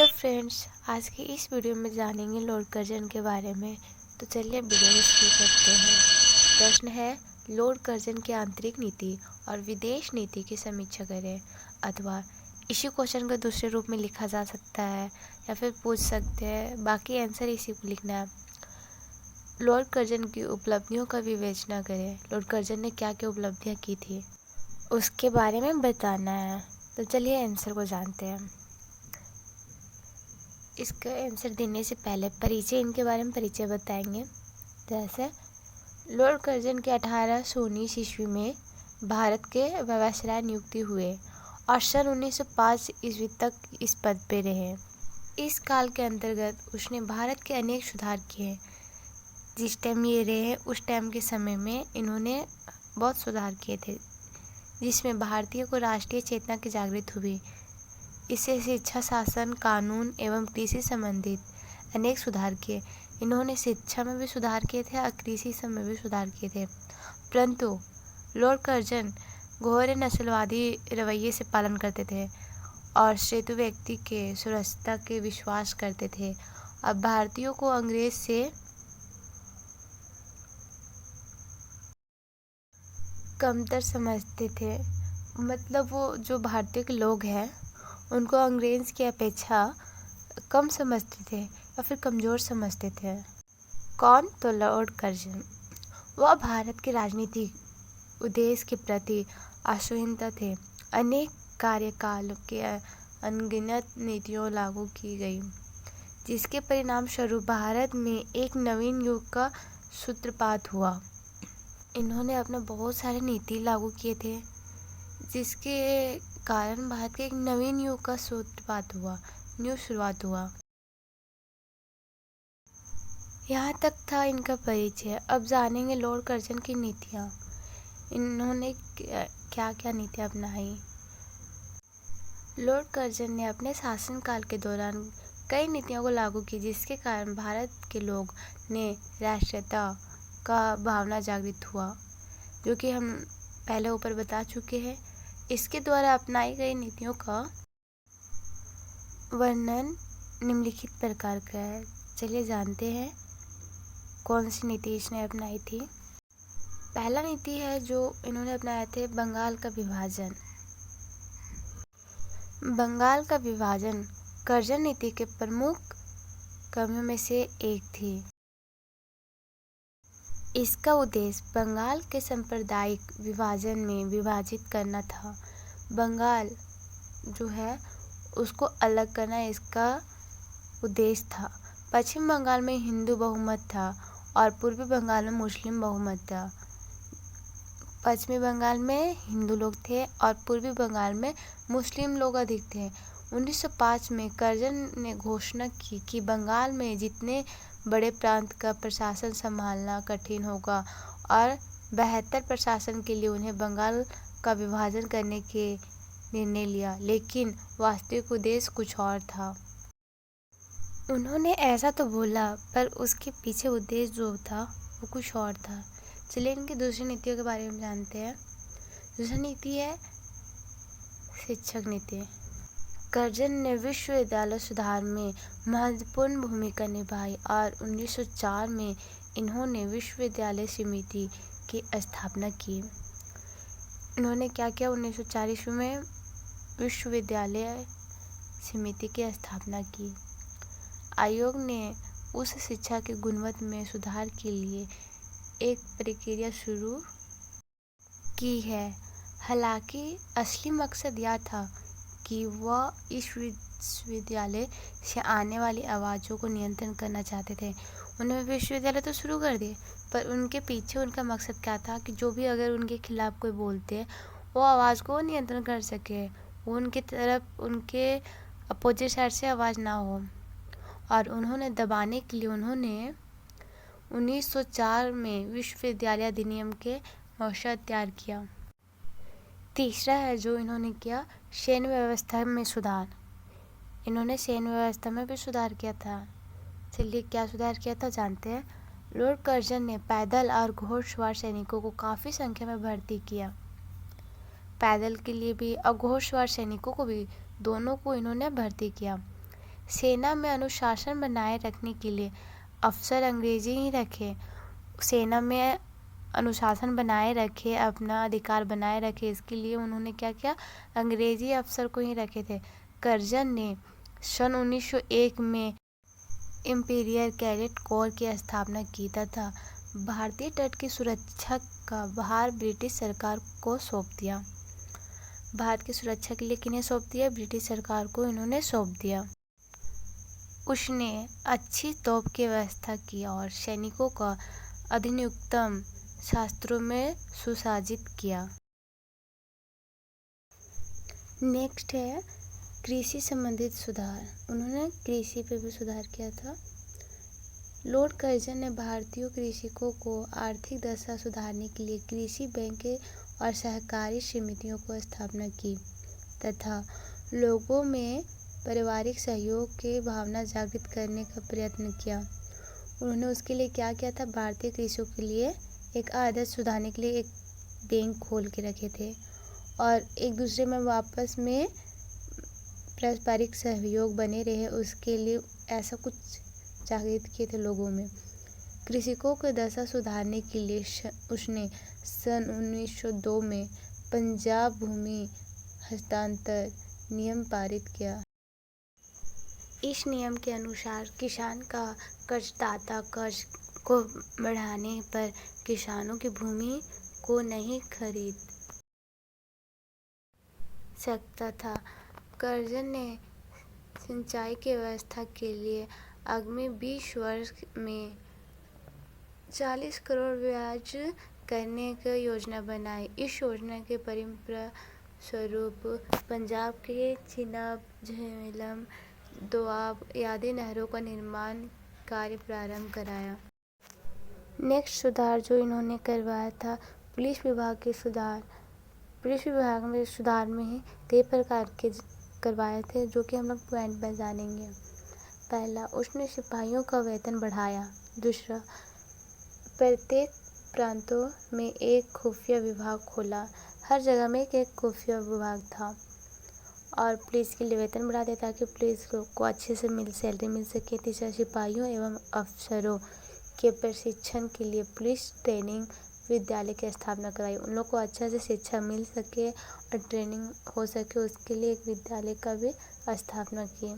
Friends, आज की इस वीडियो में जानेंगे लॉर्ड कर्जन के बारे में। तो चलिए वीडियो को शुरू करते हैं। प्रश्न है, लॉर्ड कर्जन की आंतरिक नीति और विदेश नीति की समीक्षा करें। अथवा इसी क्वेश्चन को दूसरे रूप में लिखा जा सकता है या फिर पूछ सकते हैं, बाकी आंसर इसी को लिखना है। लॉर्ड कर्जन की उपलब्धियों का विवेचना करें। लॉर्ड कर्जन ने क्या क्या उपलब्धियाँ की थी उसके बारे में बताना है। तो चलिए आंसर को जानते हैं। इसका आंसर देने से पहले इनके बारे में परिचय बताएंगे। जैसे लॉर्ड कर्जन के 1819 ईस्वी में भारत के वायसराय नियुक्ति हुए और सन 1905 ईस्वी तक इस पद पे रहे। इस काल के अंतर्गत उसने भारत के अनेक सुधार किए। जिस टाइम ये रहे उस टाइम के समय में इन्होंने बहुत सुधार किए थे, जिसमें भारतीयों को राष्ट्रीय चेतना की जागृत हुई। इससे शिक्षा, शासन, कानून एवं कृषि संबंधित अनेक सुधार किए। इन्होंने शिक्षा में भी सुधार किए थे और कृषि सब में भी सुधार किए थे। परंतु लॉर्ड कर्जन घोर नस्लवादी रवैये से पालन करते थे और श्वेत व्यक्ति के सुरक्षता के विश्वास करते थे और भारतीयों को अंग्रेज से कमतर समझते थे। मतलब वो जो भारतीय के लोग हैं उनको अंग्रेज की अपेक्षा कम समझते थे या फिर कमज़ोर समझते थे। कौन? तो लॉर्ड कर्जन। वह भारत के राजनीतिक उद्देश्य के प्रति आशुहिता थे। अनेक कार्यकाल के अनगिनत नीतियों लागू की गई, जिसके परिणाम स्वरूप भारत में एक नवीन युग का सूत्रपात हुआ। इन्होंने अपने बहुत सारे नीति लागू किए थे, जिसके कारण भारत के एक नवीन युग का सूत्रपात हुआ, न्यू शुरुआत हुआ। यहाँ तक था इनका परिचय। अब जानेंगे लॉर्ड कर्जन की नीतियाँ। इन्होंने क्या क्या नीतियाँ अपनाई। लॉर्ड कर्जन ने अपने शासनकाल के दौरान कई नीतियों को लागू की, जिसके कारण भारत के लोग ने राष्ट्रीयता का भावना जागृत हुआ, जो कि हम पहले ऊपर बता चुके हैं। इसके द्वारा अपनाई गई नीतियों का वर्णन निम्नलिखित प्रकार का है। चलिए जानते हैं कौन सी नीति इसने अपनाई थी। पहला नीति है जो इन्होंने अपनाया थे, बंगाल का विभाजन। बंगाल का विभाजन कर्जन नीति के प्रमुख कमियों में से एक थी। इसका उद्देश्य बंगाल के सांप्रदायिक विभाजन में विभाजित करना था। बंगाल जो है उसको अलग करना इसका उद्देश्य था। पश्चिम बंगाल में हिंदू बहुमत था और पूर्वी बंगाल में मुस्लिम बहुमत था। पश्चिमी बंगाल में हिंदू लोग थे और पूर्वी बंगाल में मुस्लिम लोग अधिक थे। 1905 में कर्जन ने घोषणा की कि बंगाल में जितने बड़े प्रांत का प्रशासन संभालना कठिन होगा और बेहतर प्रशासन के लिए उन्हें बंगाल का विभाजन करने के निर्णय लिया, लेकिन वास्तविक उद्देश्य कुछ और था। उन्होंने ऐसा तो बोला, पर उसके पीछे उद्देश्य जो था वो कुछ और था। चलिए इनकी दूसरी नीतियों के बारे में जानते हैं। दूसरी नीति है शिक्षक नीति। कर्जन ने विश्वविद्यालय सुधार में महत्वपूर्ण भूमिका निभाई और 1904 में इन्होंने विश्वविद्यालय समिति की स्थापना की। इन्होंने क्या किया? 1904 ईस्वी में विश्वविद्यालय समिति की स्थापना की। आयोग ने उस शिक्षा की गुणवत्ता में सुधार के लिए एक प्रक्रिया शुरू की है। हालांकि असली मकसद यह था कि वह इस विश्वविद्यालय से आने वाली आवाज़ों को नियंत्रण करना चाहते थे। उन्होंने विश्वविद्यालय तो शुरू कर दिए, पर उनके पीछे उनका मकसद क्या था कि जो भी अगर उनके खिलाफ कोई बोलते हैं वो आवाज़ को नियंत्रण कर सके, वो उनकी तरफ, उनके अपोजिट साइड से आवाज़ ना हो। और उन्होंने दबाने के लिए उन्होंने 1904 में विश्वविद्यालय अधिनियम के मसौदा तैयार किया। तीसरा है जो इन्होंने किया, सैन्य व्यवस्था में सुधार। इन्होंने सैन्य व्यवस्था में भी सुधार किया था। चलिए क्या सुधार किया था जानते हैं। लॉर्ड कर्जन ने पैदल और घोड़सवार सैनिकों को काफ़ी संख्या में भर्ती किया। पैदल के लिए भी और घोड़सवार सैनिकों को भी, दोनों को इन्होंने भर्ती किया। सेना में अनुशासन बनाए रखने के लिए अफसर अंग्रेजी ही रखे, सेना में अनुशासन बनाए रखे, अपना अधिकार बनाए रखे, इसके लिए उन्होंने क्या किया, अंग्रेजी अफसर को ही रखे थे। कर्जन ने सन 1901 में इंपीरियल कैडेट कोर की स्थापना की तथा भारतीय तट की सुरक्षा का भार ब्रिटिश सरकार को सौंप दिया। भारत की सुरक्षा के लिए किन्हें सौंप दिया, ब्रिटिश सरकार को इन्होंने सौंप दिया। उसने अच्छी तोप की व्यवस्था की और सैनिकों का अधिनियुक्तम शास्त्रों में सुसज्जित किया। नेक्स्ट है कृषि संबंधित सुधार। उन्होंने कृषि पे भी सुधार किया था। लॉर्ड कर्जन ने भारतीय कृषकों को आर्थिक दशा सुधारने के लिए कृषि बैंक और सहकारी समितियों को स्थापना की तथा लोगों में पारिवारिक सहयोग की भावना जागृत करने का प्रयत्न किया। उन्होंने उसके लिए क्या किया था, भारतीय कृषकों के लिए एक आदत सुधारने के लिए एक बैंक खोल के रखे थे और एक दूसरे में आपस में पारस्परिक सहयोग बने रहे, उसके लिए ऐसा कुछ जागृत किए थे लोगों में। कृषकों की दशा सुधारने के लिए उसने सन 1902 में पंजाब भूमि हस्तांतर नियम पारित किया। इस नियम के अनुसार किसान का कर्जदाता कर्ज को बढ़ाने पर किसानों की भूमि को नहीं खरीद सकता था। कर्जन ने सिंचाई की व्यवस्था के लिए आगामी 20 वर्ष में 40 करोड़ ब्याज करने की योजना बनाई। इस योजना के परिणामस्वरूप पंजाब के चिनाब, झेलम, दोआब आदि नहरों का निर्माण कार्य प्रारंभ कराया। नेक्स्ट सुधार जो इन्होंने करवाया था, पुलिस विभाग के सुधार। पुलिस विभाग में सुधार में ही कई प्रकार के करवाए थे जो कि हम लोग पॉइंट में जानेंगे। पहला, उसने सिपाहियों का वेतन बढ़ाया। दूसरा, प्रत्येक प्रांतों में एक खुफिया विभाग खोला। हर जगह में एक खुफिया विभाग था और पुलिस के लिए वेतन बढ़ा दिया ताकि पुलिस को अच्छे से सैलरी मिल सके। तीसरा, सिपाहियों एवं अफसरों के प्रशिक्षण के लिए पुलिस ट्रेनिंग विद्यालय की स्थापना कराई। उन लोग को अच्छा से शिक्षा मिल सके और ट्रेनिंग हो सके, उसके लिए एक विद्यालय का भी स्थापना की।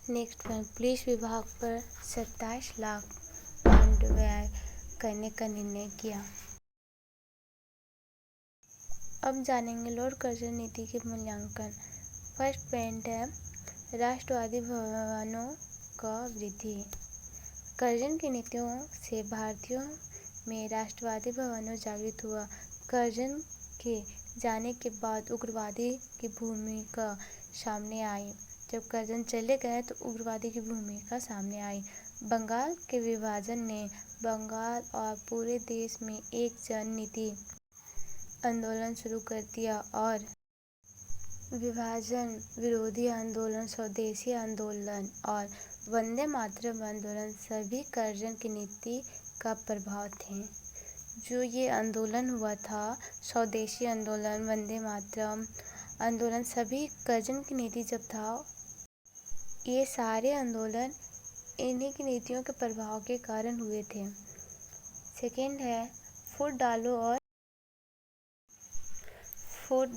नेक्स्ट पॉइंट, पुलिस विभाग पर 27 लाख पाउंड व्यय करने का निर्णय किया। अब जानेंगे लॉर्ड कर्जन नीति के मूल्यांकन। फर्स्ट पॉइंट है राष्ट्रवादी भावनाओं का वृद्धि। कर्जन की नीतियों से भारतीयों में राष्ट्रवादी भावना जागृत हुआ। कर्जन के जाने के बाद उग्रवादी की भूमिका सामने आई। जब कर्जन चले गए तो उग्रवादी की भूमिका सामने आई। बंगाल के विभाजन ने बंगाल और पूरे देश में एक जन नीति आंदोलन शुरू कर दिया और विभाजन विरोधी आंदोलन, स्वदेशी आंदोलन और वंदे मातरम आंदोलन सभी कर्जन की नीति का प्रभाव थे। जो ये आंदोलन हुआ था, स्वदेशी आंदोलन, वंदे मातरम आंदोलन, सभी कर्जन की नीति जब था, ये सारे आंदोलन इन्हीं की नीतियों के प्रभाव के कारण हुए थे। सेकेंड है फूट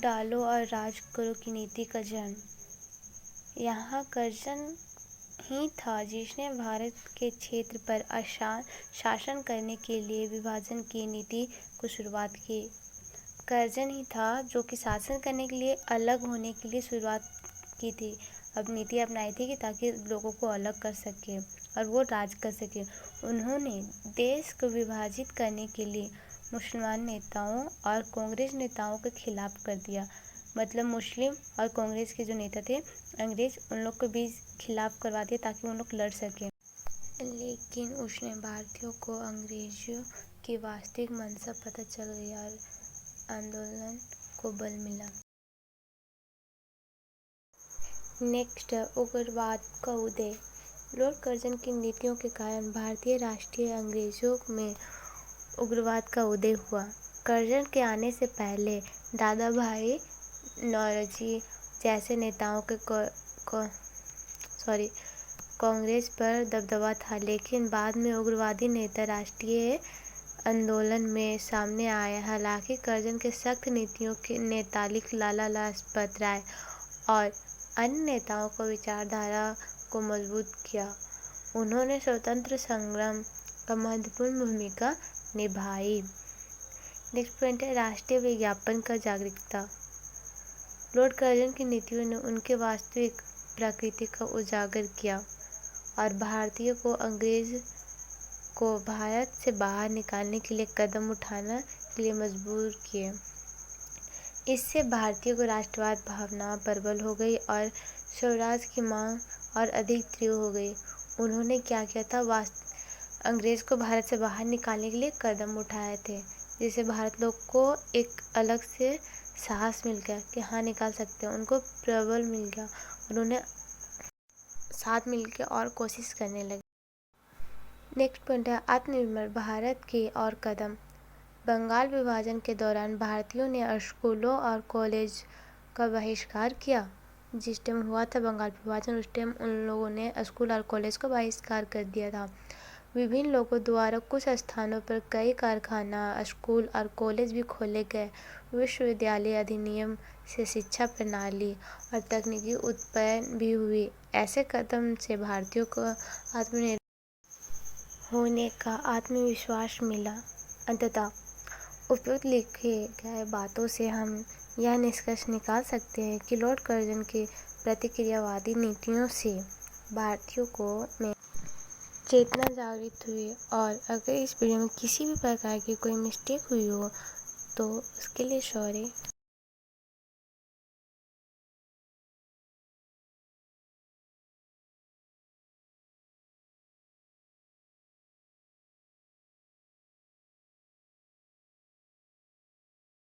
डालो और राज करो की नीति का जन्म। यहाँ कर्जन ही था जिसने भारत के क्षेत्र पर शासन करने के लिए विभाजन की नीति को शुरुआत की। कर्जन ही था जो कि शासन करने के लिए अलग होने के लिए शुरुआत की थी, अब नीति अपनाई थी कि ताकि लोगों को अलग कर सके और वो राज कर सके। उन्होंने देश को विभाजित करने के लिए मुसलमान नेताओं और कांग्रेस नेताओं के खिलाफ कर दिया। मतलब मुस्लिम और कांग्रेस के जो नेता थे अंग्रेज, उन लोग के बीच खिलाफ करवा दिया ताकि उन लोग लड़ सकें। लेकिन उसने भारतीयों को अंग्रेजों की वास्तविक मंशा पता चल गई और आंदोलन को बल मिला। नेक्स्ट, उग्रवाद का उदय। लॉर्ड कर्जन की नीतियों के कारण भारतीय राष्ट्रीय अंग्रेजों में उग्रवाद का उदय हुआ। कर्जन के आने से पहले दादा भाई नौरोजी जैसे नेताओं के कांग्रेस पर दबदबा था, लेकिन बाद में उग्रवादी नेता राष्ट्रीय आंदोलन में सामने आए। हालांकि कर्जन के सख्त नीतियों ने तालिक लाला लाजपत राय और अन्य नेताओं को विचारधारा को मजबूत किया। उन्होंने स्वतंत्र संग्राम का महत्वपूर्ण भूमिका निभाई। नेक्स्ट पॉइंट है राष्ट्रीय विज्ञापन का जागरूकता। लॉर्ड कर्जन की नीतियों ने उनके वास्तविक प्रकृति को उजागर किया और भारतीयों को अंग्रेज को भारत से बाहर निकालने के लिए कदम उठाने के लिए मजबूर किए। इससे भारतीयों को राष्ट्रवाद भावना प्रबल हो गई और स्वराज की मांग और अधिक तीव्र हो गई। उन्होंने क्या किया था, अंग्रेज को भारत से बाहर निकालने के लिए कदम उठाए थे, जिससे भारत लोग को एक अलग से साहस मिल गया कि हाँ निकाल सकते हैं। उनको प्रबल मिल गया, उन्होंने साथ मिलकर और कोशिश करने लगे। नेक्स्ट पॉइंट है आत्मनिर्भर भारत के और कदम। बंगाल विभाजन के दौरान भारतीयों ने स्कूलों और कॉलेज का बहिष्कार किया। जिस टाइम हुआ था बंगाल विभाजन, उस टाइम उन लोगों ने स्कूल और कॉलेज का बहिष्कार कर दिया था। विभिन्न लोगों द्वारा कुछ स्थानों पर कई कारखाना, स्कूल और कॉलेज भी खोले गए। विश्वविद्यालय अधिनियम से शिक्षा प्रणाली और तकनीकी उत्पन्न भी हुई। ऐसे कदम से भारतीयों को आत्मनिर्भर होने का आत्मविश्वास मिला। अंततः उपयुक्त लिखे गए बातों से हम यह निष्कर्ष निकाल सकते हैं कि लॉर्ड कर्जन की प्रतिक्रियावादी नीतियों से भारतीयों को में चेतना जागृत हुई। और अगर इस वीडियो में किसी भी प्रकार की कोई मिस्टेक हुई हो तो उसके लिए सॉरी।